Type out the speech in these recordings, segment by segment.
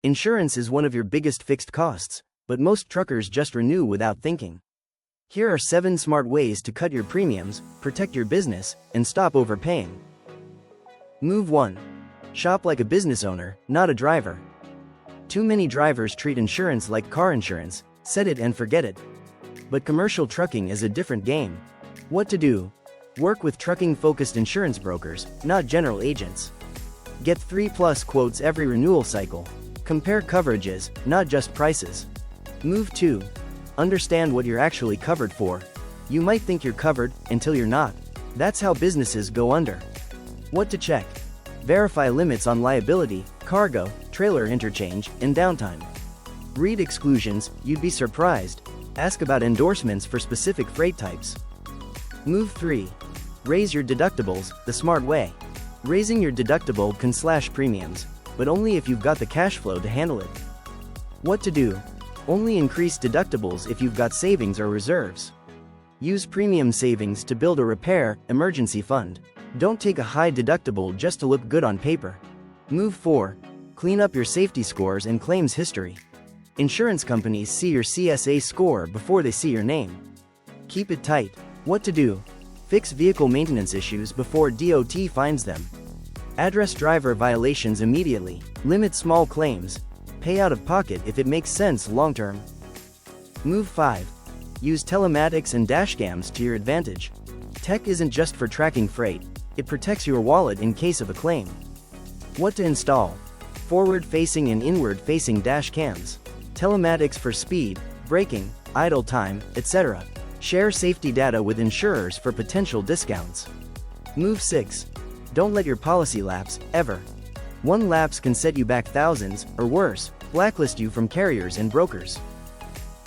Insurance is one of your biggest fixed costs, but most truckers just renew without thinking. Here are 7 smart ways to cut your premiums, protect your business, and stop overpaying. Move 1. Shop like a business owner, not a driver. Too many drivers treat insurance like car insurance, set it and forget it. But commercial trucking is a different game. What to do? Work with trucking-focused insurance brokers, not general agents. Get 3+ quotes every renewal cycle. Compare coverages, not just prices. Move 2. Understand what you're actually covered for. You might think you're covered until you're not. That's how businesses go under. What to check? Verify limits on liability, cargo, trailer interchange, and downtime. Read exclusions, you'd be surprised. Ask about endorsements for specific freight types. Move 3. Raise your deductibles, the smart way. Raising your deductible can slash premiums, but only if you've got the cash flow to handle it. What to do? Only increase deductibles if you've got savings or reserves. Use premium savings to build a repair, emergency fund. Don't take a high deductible just to look good on paper. Move 4. Clean up your safety scores and claims history. Insurance companies see your CSA score before they see your name. Keep it tight. What to do? Fix vehicle maintenance issues before DOT finds them. Address driver violations immediately. Limit small claims. Pay out of pocket if it makes sense long-term. Move 5. Use telematics and dashcams to your advantage. Tech isn't just for tracking freight, it protects your wallet in case of a claim. What to install? Forward-facing and inward-facing dash cams. Telematics for speed, braking, idle time, etc. Share safety data with insurers for potential discounts. Move 6. Don't let your policy lapse, ever. One lapse can set you back thousands, or worse, blacklist you from carriers and brokers.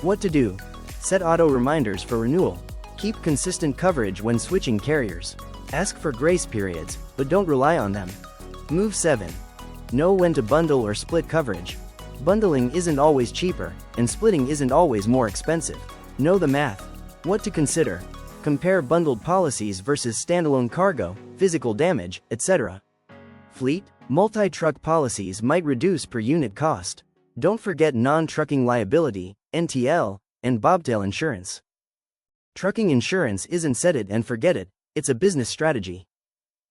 What to do? Set auto reminders for renewal. Keep consistent coverage when switching carriers. Ask for grace periods, but don't rely on them. Move 7. Know when to bundle or split coverage. Bundling isn't always cheaper, and splitting isn't always more expensive. Know the math. What to consider? Compare bundled policies versus standalone cargo, physical damage, etc. Fleet, multi-truck policies might reduce per unit cost. Don't forget non-trucking liability, NTL, and bobtail insurance. Trucking insurance isn't set it and forget it, it's a business strategy.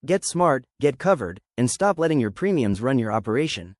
Get smart, get covered, and stop letting your premiums run your operation.